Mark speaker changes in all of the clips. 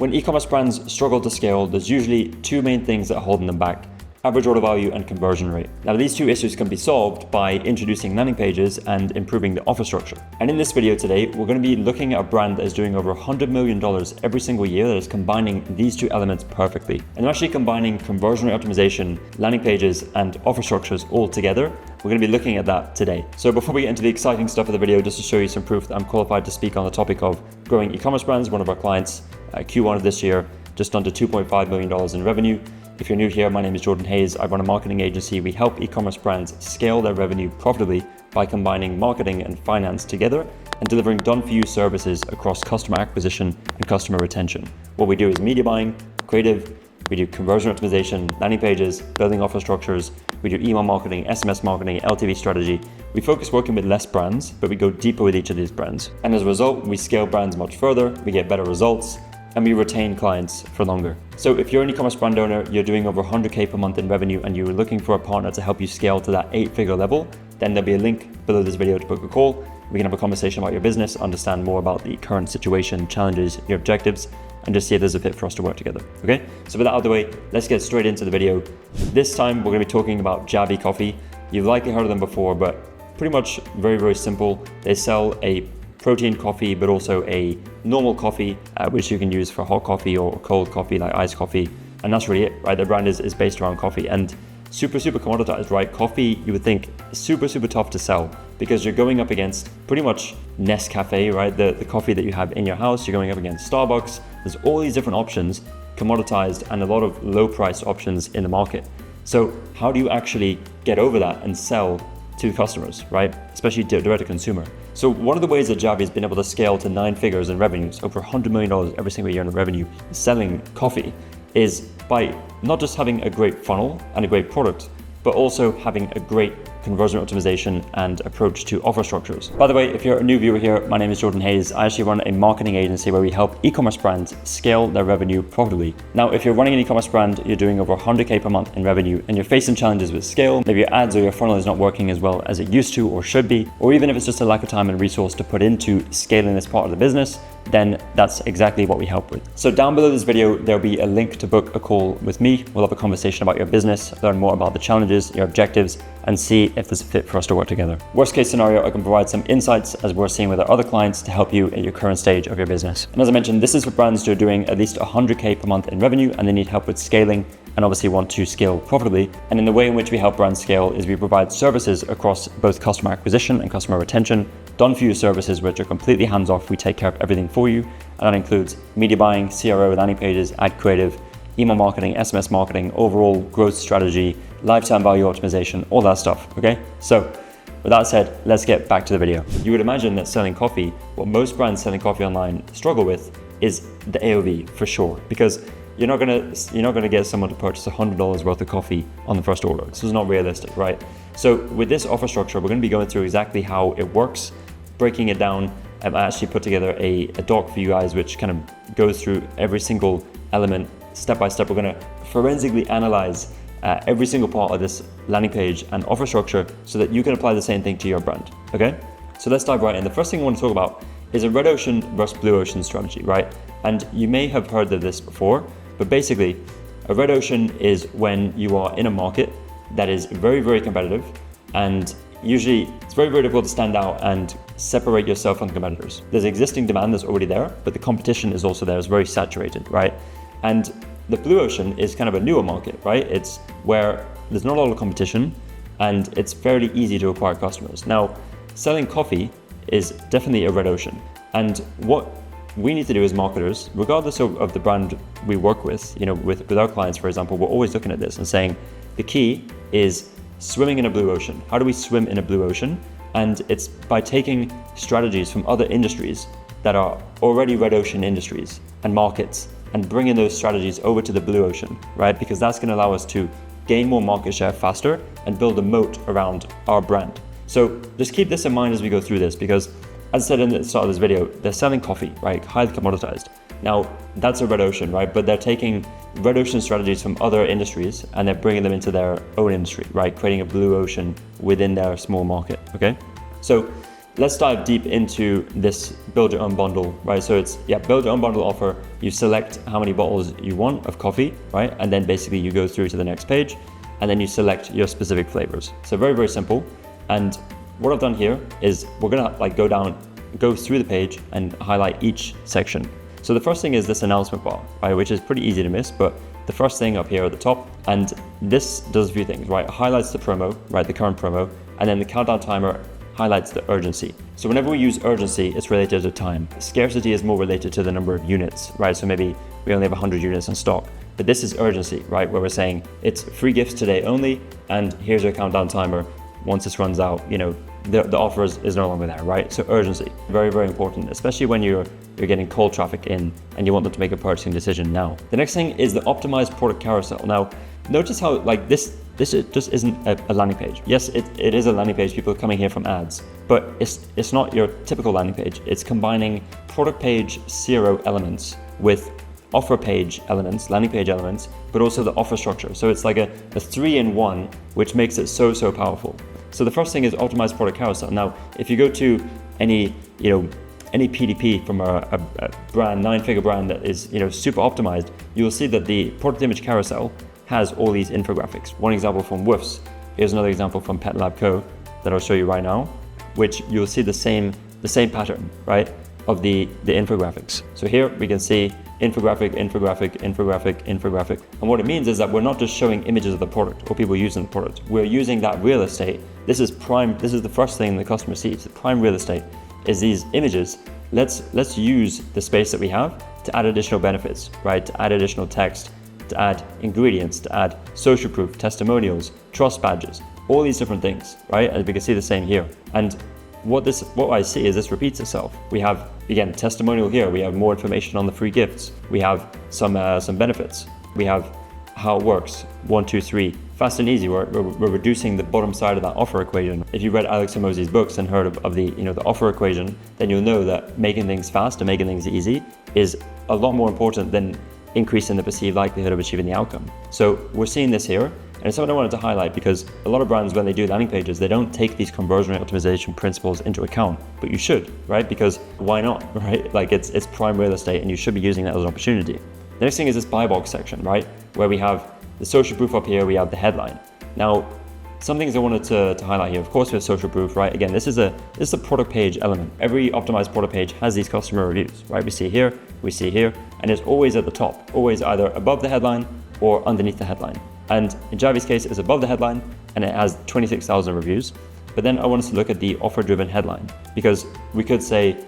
Speaker 1: When e-commerce brands struggle to scale, there's usually two main things that are holding them back: average order value and conversion rate. Now, these two issues can be solved by introducing landing pages and improving the offer structure. And in this video today, we're going to be looking at a brand that is doing over $100 million every single year that is combining these two elements perfectly. And they're actually combining conversion rate optimization, landing pages, and offer structures all together. We're going to be looking at that today. So before we get into the exciting stuff of the video, just to show you some proof that I'm qualified to speak on the topic of growing e-commerce brands, one of our clients, Q1 of this year, just under $2.5 million in revenue. If you're new here, my name is Jordan Hayes. I run a marketing agency. We help e-commerce brands scale their revenue profitably by combining marketing and finance together and delivering done-for-you services across customer acquisition and customer retention. What we do is media buying, creative, we do conversion optimization, landing pages, building offer structures, we do email marketing, SMS marketing, LTV strategy. We focus working with less brands, but we go deeper with each of these brands. And as a result, we scale brands much further, we get better results, and we retain clients for longer. So if you're an e-commerce brand owner, you're doing over 100K per month in revenue, and you're looking for a partner to help you scale to that 8-figure level, then there'll be a link below this video to book a call. We can have a conversation about your business, understand more about the current situation, challenges, your objectives, and just see if there's a fit for us to work together, okay? So with that out of the way, let's get straight into the video. This time, we're gonna be talking about Javy Coffee. You've likely heard of them before, but pretty much very, very simple. They sell a protein coffee, but also a normal coffee, which you can use for hot coffee or cold coffee, like iced coffee. And that's really it, right? Their brand is based around coffee and super commoditized, right? Coffee, you would think, super tough to sell because you're going up against pretty much Nescafe, right? The coffee that you have in your house, you're going up against Starbucks. There's all these different options, commoditized, and a lot of low price options in the market. So how do you actually get over that and sell to customers, right? Especially direct to consumer. So one of the ways that Javy has been able to scale to 9 figures in revenues, over $100 million every single year in revenue, selling coffee, is by not just having a great funnel and a great product, but also having a great conversion optimization and approach to offer structures. By the way, if you're a new viewer here, my name is Jordan Hayes. I actually run a marketing agency where we help e-commerce brands scale their revenue profitably. Now, if you're running an e-commerce brand, you're doing over 100K per month in revenue, and you're facing challenges with scale, maybe your ads or your funnel is not working as well as it used to or should be, or even if it's just a lack of time and resource to put into scaling this part of the business, then that's exactly what we help with. So down below this video, there'll be a link to book a call with me. We'll have a conversation about your business, learn more about the challenges, your objectives, and see if there's a fit for us to work together. Worst case scenario, I can provide some insights as we're seeing with our other clients to help you at your current stage of your business. And as I mentioned, this is for brands who are doing at least 100K per month in revenue and they need help with scaling and obviously want to scale profitably. And in the way in which we help brands scale is we provide services across both customer acquisition and customer retention, done for you services which are completely hands off. We take care of everything for you. And that includes media buying, CRO, landing pages, ad creative, email marketing, SMS marketing, overall growth strategy, lifetime value optimization, all that stuff, okay? So with that said, let's get back to the video. You would imagine that selling coffee, what most brands selling coffee online struggle with is the AOV for sure, because you're not gonna get someone to purchase $100 worth of coffee on the first order. This is not realistic, right? So with this offer structure, we're gonna be going through exactly how it works, breaking it down. I actually put together a doc for you guys, which kind of goes through every single element step by step. We're gonna forensically analyze every single part of this landing page and offer structure so that you can apply the same thing to your brand, okay? So let's dive right in. The first thing I want to talk about is a red ocean versus blue ocean strategy, right? And you may have heard of this before, but basically a red ocean is when you are in a market that is very competitive, and usually it's very difficult to stand out and separate yourself from the competitors. There's existing demand that's already there, but the competition is also there. It's very saturated, right? And the blue ocean is kind of a newer market, right? It's where there's not a lot of competition and it's fairly easy to acquire customers. Now, selling coffee is definitely a red ocean. And what we need to do as marketers, regardless of the brand we work with, with our clients, for example, we're always looking at this and saying, the key is swimming in a blue ocean. How do we swim in a blue ocean? And it's by taking strategies from other industries that are already red ocean industries and markets and bringing those strategies over to the blue ocean, right? Because that's gonna allow us to gain more market share faster and build a moat around our brand. So just keep this in mind as we go through this, because as I said in the start of this video, they're selling coffee, right? Highly commoditized. Now, that's a red ocean, right? But they're taking red ocean strategies from other industries and they're bringing them into their own industry, right? Creating a blue ocean within their small market, okay? So let's dive deep into this build your own bundle, right? So it's, build your own bundle offer. You select how many bottles you want of coffee, right? And then basically you go through to the next page and then you select your specific flavors. So very, very simple. And what I've done here is we're gonna like go through the page and highlight each section. So the first thing is this announcement bar, right? Which is pretty easy to miss, but the first thing up here at the top, and this does a few things, right? It highlights the promo, right? The current promo, and then the countdown timer highlights the urgency. So whenever we use urgency, it's related to time. Scarcity is more related to the number of units, right? So maybe we only have 100 units in stock, but this is urgency, right? Where we're saying it's free gifts today only, and here's your countdown timer. Once this runs out, the offer is no longer there, right? So urgency, very, very important, especially when you're getting cold traffic in and you want them to make a purchasing decision now. The next thing is the optimized product carousel. Now, notice how like this just isn't a landing page. Yes, it is a landing page, people are coming here from ads, but it's not your typical landing page. It's combining product page 0 elements with offer page elements, landing page elements, but also the offer structure. So it's like a 3-in-1, which makes it so powerful. So the first thing is optimized product carousel. Now, if you go to any PDP from a brand, 9-figure brand that is super optimized, you'll see that the product image carousel has all these infographics. One example from Woofs. Here's another example from Pet Lab Co. that I'll show you right now, which you'll see the same pattern, right, of the infographics. So here we can see infographic. And what it means is that we're not just showing images of the product or people using the product. We're using that real estate. This is the first thing the customer sees. The prime real estate is these images. Let's use the space that we have to add additional benefits, right? To add additional text, to add ingredients, to add social proof, testimonials, trust badges, all these different things, right? And we can see the same here. And what I see is this repeats itself. We have, again, testimonial here. We have more information on the free gifts. We have some benefits. We have how it works. 1, 2, 3. Fast and easy. We're reducing the bottom side of that offer equation. If you read Alex Hormozi's books and heard of the the offer equation, then you'll know that making things fast and making things easy is a lot more important than increasing the perceived likelihood of achieving the outcome. So we're seeing this here. And it's something I wanted to highlight because a lot of brands, when they do landing pages, they don't take these conversion rate optimization principles into account, but you should, right? Because why not, right? Like it's prime real estate and you should be using that as an opportunity. The next thing is this buy box section, right? Where we have the social proof up here, we have the headline. Now, some things I wanted to highlight here. Of course, we have social proof, right? Again, this is a product page element. Every optimized product page has these customer reviews, right? We see here, and it's always at the top, always either above the headline or underneath the headline. And in Javy's case, it's above the headline and it has 26,000 reviews. But then I want us to look at the offer-driven headline because we could say,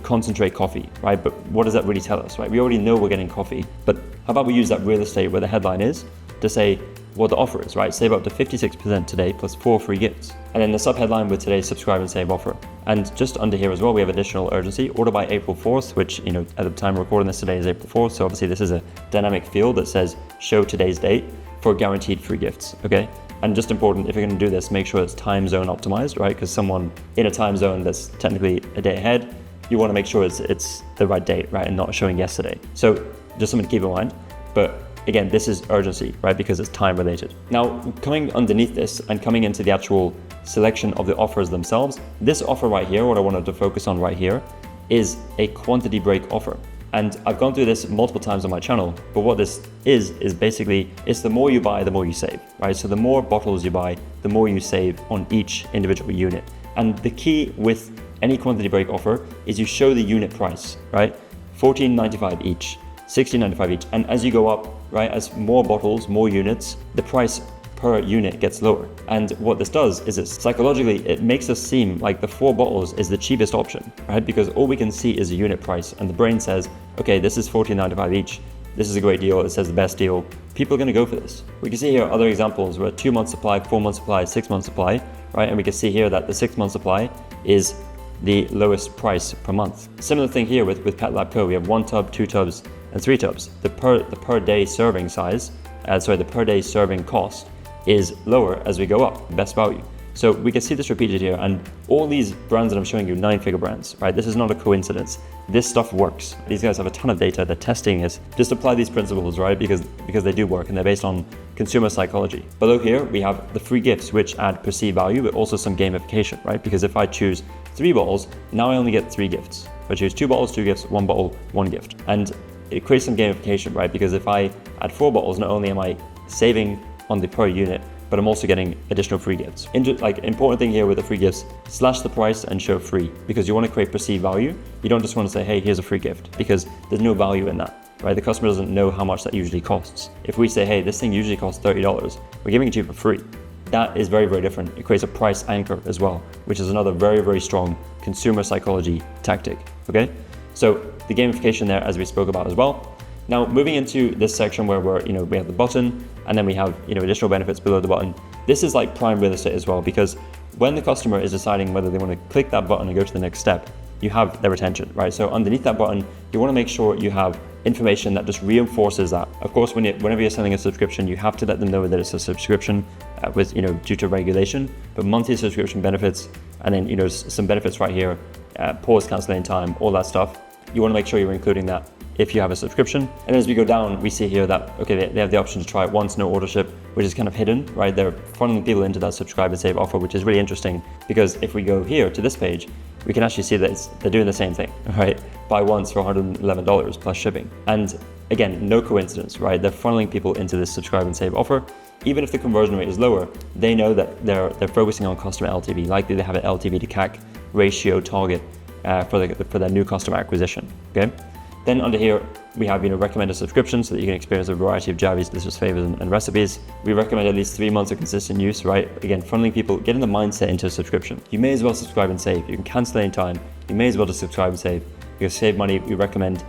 Speaker 1: concentrate coffee, right? But what does that really tell us, right? We already know we're getting coffee, but how about we use that real estate where the headline is to say what the offer is, right? Save up to 56% today plus 4 free gifts. And then the sub-headline with today's subscribe and save offer. And just under here as well, we have additional urgency, order by April 4th, which, at the time we're recording this today is April 4th. So obviously this is a dynamic field that says show today's date for guaranteed free gifts, okay? And just important, if you're gonna do this, make sure it's time zone optimized, right? Because someone in a time zone that's technically a day ahead, you wanna make sure it's the right date, right? And not showing yesterday. So just something to keep in mind. But again, this is urgency, right? Because it's time related. Now, coming underneath this and coming into the actual selection of the offers themselves, this offer right here, what I wanted to focus on right here, is a quantity break offer. And I've gone through this multiple times on my channel, but what this is basically, it's the more you buy, the more you save, right? So the more bottles you buy, the more you save on each individual unit. And the key with any quantity break offer is you show the unit price, right? $14.95 each, $16.95 each. And as you go up, right, as more bottles, more units, the price per unit gets lower. And what this does is psychologically, it makes us seem like the 4 bottles is the cheapest option, right? Because all we can see is a unit price and the brain says, okay, this is $14.95 each. This is a great deal. It says the best deal. People are gonna go for this. We can see here other examples where 2-month supply, 4-month supply, 6-month supply, right? And we can see here that the 6-month supply is the lowest price per month. Similar thing here with Pet Lab Co. We have 1 tub, 2 tubs, and 3 tubs. The per day serving size, the per day serving cost is lower as we go up, best value. So we can see this repeated here, and all these brands that I'm showing you, 9-figure brands, right? This is not a coincidence. This stuff works. These guys have a ton of data. They're testing it. Just apply these principles, right? Because they do work and they're based on consumer psychology. Below here, we have the free gifts, which add perceived value, but also some gamification, right? Because if I choose 3 bottles, now I only get 3 gifts. If I choose 2 bottles, 2 gifts, 1 bottle, 1 gift. And it creates some gamification, right? Because if I add 4 bottles, not only am I saving on the per unit, but I'm also getting additional free gifts. Important thing here with the free gifts, slash the price and show free, because you want to create perceived value. You don't just want to say, hey, here's a free gift, because there's no value in that, right? The customer doesn't know how much that usually costs. If we say, hey, this thing usually costs $30, we're giving it to you for free. That is very, very different. It creates a price anchor as well, which is another very, very strong consumer psychology tactic, okay? So the gamification there, as we spoke about as well. Now, moving into this section where we have the button, and then we have, additional benefits below the button. This is like prime real estate as well, because when the customer is deciding whether they want to click that button and go to the next step, you have their attention, right? So underneath that button, you want to make sure you have information that just reinforces that. Of course, whenever you're selling a subscription, you have to let them know that it's a subscription due to regulation, but monthly subscription benefits, and then, some benefits right here, pause cancellation time, all that stuff. You want to make sure you're including that if you have a subscription. And as we go down, we see here that, okay, they have the option to try it once, no order ship, which is kind of hidden, right? They're funneling people into that subscribe and save offer, which is really interesting, because if we go here to this page, we can actually see that they're doing the same thing, right? Buy once for $111 plus shipping. And again, no coincidence, right? They're funneling people into this subscribe and save offer. Even if the conversion rate is lower, they know that they're focusing on customer LTV. Likely they have an LTV to CAC ratio target for their new customer acquisition, okay? Then under here, we have recommended subscriptions so that you can experience a variety of Javy's delicious flavors and recipes. We recommend at least 3 months of consistent use, right? Again, funneling people, getting the mindset into a subscription. You may as well subscribe and save. You can cancel anytime. You may as well just subscribe and save. You can save money. We recommend,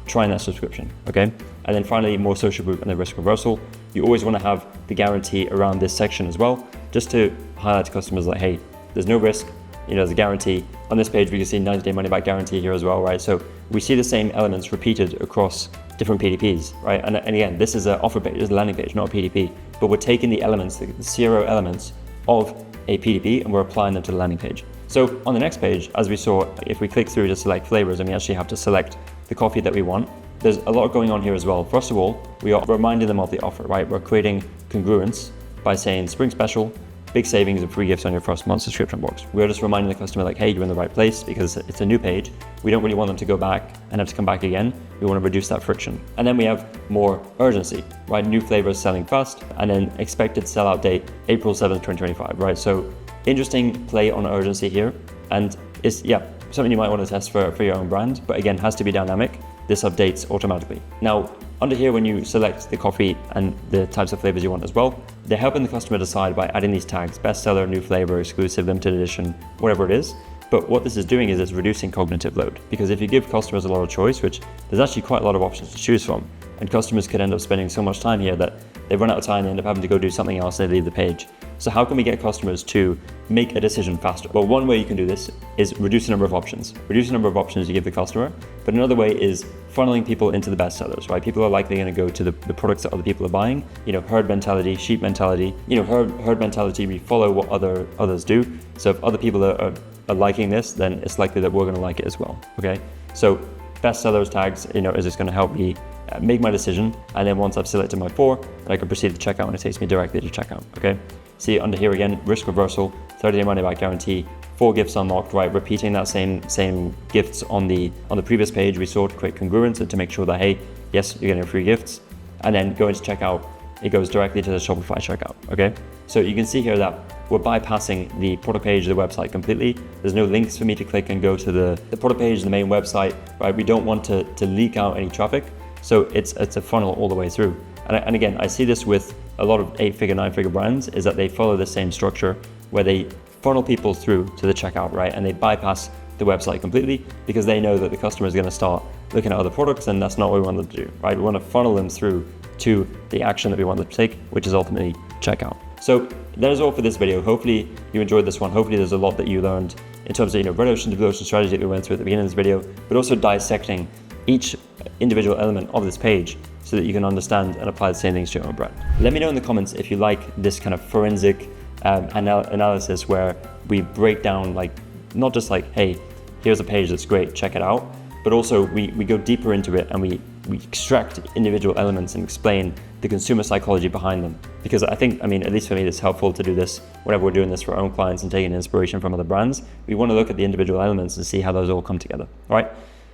Speaker 1: trying that subscription, okay? And then finally, more social proof and the risk reversal. You always want to have the guarantee around this section as well, just to highlight to customers like, hey, there's no risk. There's a guarantee. On this page, we can see 90-day money-back guarantee here as well, right? So we see the same elements repeated across different PDPs, right? And again, this is an offer page, this is a landing page, not a PDP, but we're taking the elements, the 0 elements of a PDP, and we're applying them to the landing page. So on the next page, as we saw, if we click through to select flavors, and we actually have to select the coffee that we want, there's a lot going on here as well. First of all, we are reminding them of the offer, right? We're creating congruence by saying spring special, big savings and free gifts on your first month subscription box. We're just reminding the customer like, hey, you're in the right place, because it's a new page. We don't really want them to go back and have to come back again. We want to reduce that friction. And then we have more urgency, right? New flavors selling fast, and then expected sellout date, April 7th, 2025, right? So interesting play on urgency here. And it's, something you might want to test for your own brand, but again, has to be dynamic. This updates automatically. Now, under here, when you select the coffee and the types of flavors you want as well, they're helping the customer decide by adding these tags: bestseller, new flavor, exclusive, limited edition, whatever it is. But what this is doing is it's reducing cognitive load, because if you give customers a lot of choice, which there's actually quite a lot of options to choose from, and customers could end up spending so much time here that they run out of time, they end up having to go do something else, they leave the page. So how can we get customers to make a decision faster? Well, one way you can do this is reduce the number of options. Reduce the number of options you give the customer, but another way is funneling people into the best sellers, right? People are likely going to go to the products that other people are buying. Herd mentality, sheep mentality. Herd mentality, we follow what others do. So if other people are liking this, then it's likely that we're going to like it as well, okay? So best sellers tags, is just going to help me make my decision. And then once I've selected my 4, I can proceed to checkout, and it takes me directly to checkout, okay? See under here again, risk reversal, 30-day money-back guarantee, 4 gifts unlocked, right? Repeating that same gifts on the previous page we saw to create congruence and to make sure that, hey, yes, you're getting free gifts. And then go into checkout, it goes directly to the Shopify checkout, okay? So you can see here that we're bypassing the product page of the website completely. There's no links for me to click and go to the product page, the main website, right? We don't want to leak out any traffic. So it's a funnel all the way through. And again, I see this with a lot of 8-figure, 9-figure brands, is that they follow the same structure where they funnel people through to the checkout, right? And they bypass the website completely, because they know that the customer is going to start looking at other products, and that's not what we want them to do, right? We want to funnel them through to the action that we want them to take, which is ultimately checkout. So that is all for this video. Hopefully you enjoyed this one. Hopefully there's a lot that you learned in terms of red ocean to blue ocean strategy that we went through at the beginning of this video, but also dissecting each individual element of this page so that you can understand and apply the same things to your own brand. Let me know in the comments if you like this kind of forensic analysis where we break down, like, not just like, hey, here's a page that's great, check it out, but also we go deeper into it and we we extract individual elements and explain the consumer psychology behind them. Because I think, at least for me, it's helpful to do this whenever we're doing this for our own clients and taking inspiration from other brands. We want to look at the individual elements and see how those all come together. All right.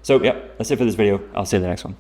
Speaker 1: So yeah, that's it for this video. I'll see you in the next one.